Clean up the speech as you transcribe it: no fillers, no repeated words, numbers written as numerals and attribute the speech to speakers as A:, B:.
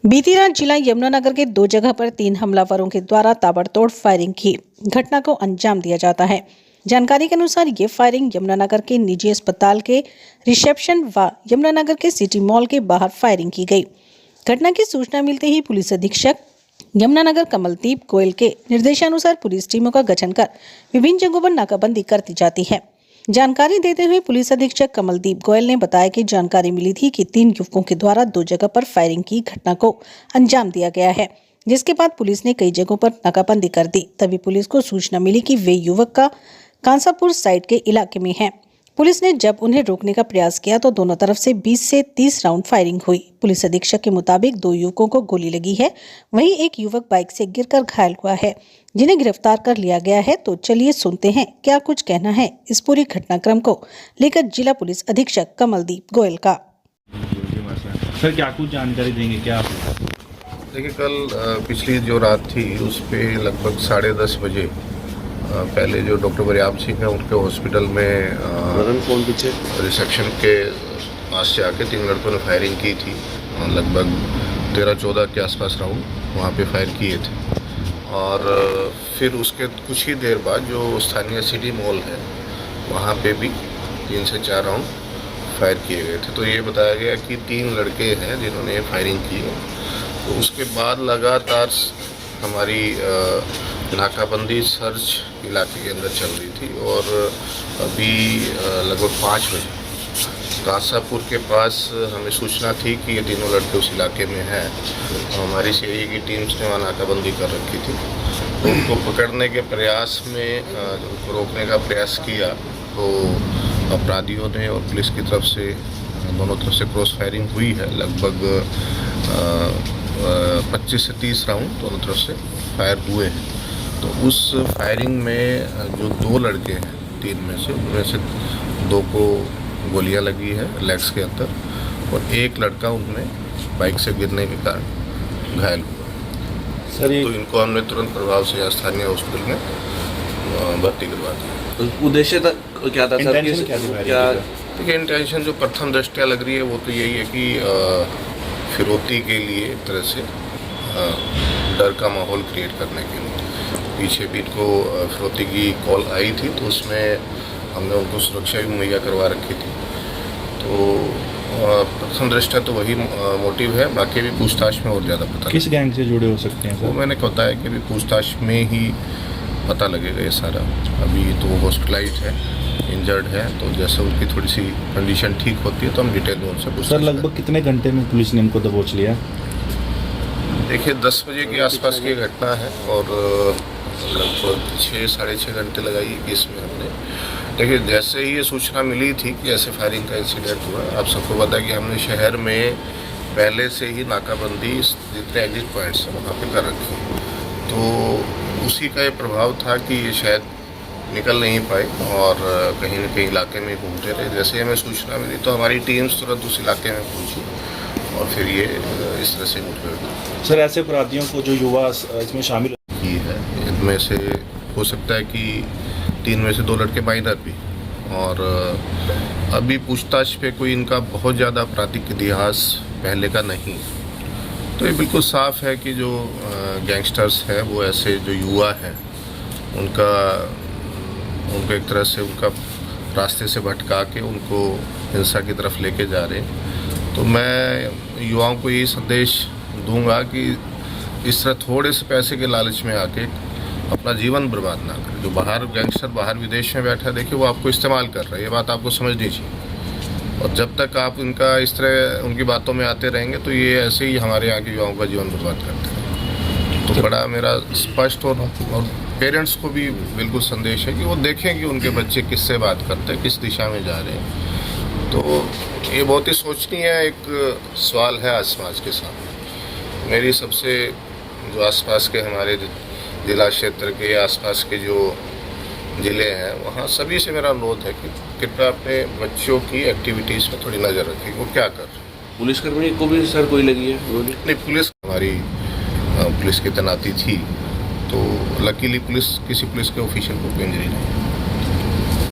A: बीती रात जिला यमुनानगर के 2 जगह पर 3 हमलावरों के द्वारा ताबड़तोड़ फायरिंग की घटना को अंजाम दिया जाता है। जानकारी के अनुसार ये फायरिंग यमुनानगर के निजी अस्पताल के रिसेप्शन व यमुनानगर के सिटी मॉल के बाहर फायरिंग की गई। घटना की सूचना मिलते ही पुलिस अधीक्षक यमुनानगर कमलदीप गोयल के निर्देशानुसार पुलिस टीमों का गठन कर विभिन्न जगहों पर नाकाबंदी करती जाती है। जानकारी देते हुए पुलिस अधीक्षक कमलदीप गोयल ने बताया कि जानकारी मिली थी कि 3 युवकों के द्वारा 2 जगह पर फायरिंग की घटना को अंजाम दिया गया है, जिसके बाद पुलिस ने कई जगहों पर नाकाबंदी कर दी। तभी पुलिस को सूचना मिली कि वे युवक का कांसापुर साइड के इलाके में है। पुलिस ने जब उन्हें रोकने का प्रयास किया तो दोनों तरफ से 20 से 30 राउंड फायरिंग हुई। पुलिस अधीक्षक के मुताबिक 2 युवकों को गोली लगी है, वहीं एक युवक बाइक से गिरकर घायल हुआ है, जिन्हें गिरफ्तार कर लिया गया है। तो चलिए सुनते हैं क्या कुछ कहना है इस पूरी घटनाक्रम को लेकर जिला पुलिस अधीक्षक कमलदीप गोयल का।
B: सर क्या कुछ जानकारी देंगे क्या आप?
C: देखिए, कल पिछली जो रात थी उस पे लगभग 10:30 बजे पहले जो डॉक्टर बरियाम सिंह है उनके हॉस्पिटल में रिसेप्शन के पास से आके 3 लड़कों ने फायरिंग की थी। लगभग 13-14 के आसपास राउंड वहाँ पे फायर किए थे और फिर उसके कुछ ही देर बाद जो स्थानीय सिटी मॉल है वहाँ पे भी 3 से 4 राउंड फायर किए गए थे। तो ये बताया गया कि 3 लड़के हैं जिन्होंने फायरिंग की है। तो उसके बाद लगातार हमारी नाकाबंदी सर्च इलाके के अंदर चल रही थी और अभी लगभग 5 बजे कांसापुर के पास हमें सूचना थी कि ये तीनों लड़के उस इलाके में हैं। हमारी सीआईए की टीम्स ने वहाँ नाकाबंदी कर रखी थी। तो उनको पकड़ने के प्रयास में उनको रोकने का प्रयास किया तो अपराधियों ने और पुलिस की तरफ से दोनों तरफ से क्रॉस फायरिंग हुई है। लगभग 25 से 30 राउंड दोनों तरफ से फायर हुए हैं। तो उस फायरिंग में जो 2 लड़के हैं 3 में से उनमें से 2 को गोलियां लगी है लेग्स के अंदर और एक लड़का उनमें बाइक से गिरने के कारण घायल हुआ। सर तो इनको हमने तुरंत प्रभाव से स्थानीय हॉस्पिटल में भर्ती करवा दिया।
B: उद्देश्य क्या था सर?
C: देखिए, इंटेंशन जो प्रथम दृष्टया लग रही है वो तो यही है कि फिरौती के लिए एक तरह से डर का माहौल क्रिएट करने के लिए। पीछे भी इनको फिरौती की कॉल आई थी तो उसमें हमने उनको सुरक्षा भी मुहैया करवा रखी थी। तो प्रथम दृष्टया तो वही मोटिव है। बाकी भी पूछताछ में और ज़्यादा पता
B: किस गैंग से जुड़े हो सकते हैं सर?
C: वो मैंने बताया कि अभी पूछताछ में ही पता लगेगा ये सारा। अभी तो हॉस्पिटलाइज है, इंजर्ड है, तो जैसे उनकी थोड़ी सी कंडीशन ठीक होती है तो हम डिटेल में उनसे पूछते हैं।
B: सर लगभग कितने घंटे में पुलिस ने इनको दबोच लिया?
C: देखिए, 10 बजे के आसपास की घटना है और लगभग 6-6.5 घंटे लगाइए कि इसमें हमने। देखिए, जैसे ही ये सूचना मिली थी कि ऐसे फायरिंग का इंसिडेंट हुआ, आप सबको पता है कि हमने शहर में पहले से ही नाकाबंदी जितने एग्जिट पॉइंट्स हैं वहाँ पे कर रखी। तो उसी का ये प्रभाव था कि ये शायद निकल नहीं पाए और कहीं न कहीं इलाके में घूमते रहे। जैसे ही हमें सूचना मिली तो हमारी टीम्स तुरंत उस इलाके में पहुँची और फिर ये इस तरह से मुठभेड़।
B: सर ऐसे अपराधियों को जो युवा इसमें शामिल
C: की है, इनमें से हो सकता है कि 3 में से 2 लड़के माइनर भी। और अभी पूछताछ पे कोई इनका बहुत ज़्यादा आपराधिक इतिहास पहले का नहीं। तो ये बिल्कुल साफ है कि जो गैंगस्टर्स हैं वो ऐसे जो युवा हैं उनको एक तरह से उनका रास्ते से भटका के उनको हिंसा की तरफ लेके जा रहे हैं। तो मैं युवाओं को यही संदेश दूंगा कि इस तरह थोड़े से पैसे के लालच में आके अपना जीवन बर्बाद ना करें। जो बाहर गैंगस्टर बाहर विदेश में बैठा देखिए वो आपको इस्तेमाल कर रहा है, ये बात आपको समझनी चाहिए। और जब तक आप इनका इस तरह उनकी बातों में आते रहेंगे तो ये ऐसे ही हमारे यहाँ के युवाओं का जीवन बर्बाद करते हैं। तो बड़ा मेरा स्पष्ट और पेरेंट्स को भी बिल्कुल संदेश है कि वो देखें कि उनके बच्चे किससे बात करते हैं, किस दिशा में जा रहे हैं। तो ये बहुत ही सोचनीय एक सवाल है आज समाज के सामने। मेरी सबसे जो आसपास के हमारे जिला क्षेत्र के आसपास के जो ज़िले हैं वहाँ सभी से मेरा अनुरोध है कि कृपया अपने बच्चों की एक्टिविटीज़ में थोड़ी नज़र रखें, वो क्या कर रहे हैं।
B: पुलिसकर्मी को भी सर कोई लगी है?
C: नहीं, पुलिस हमारी पुलिस की तैनाती थी तो लकीली किसी पुलिस के ऑफिशियल को कोई इंजरी नहीं।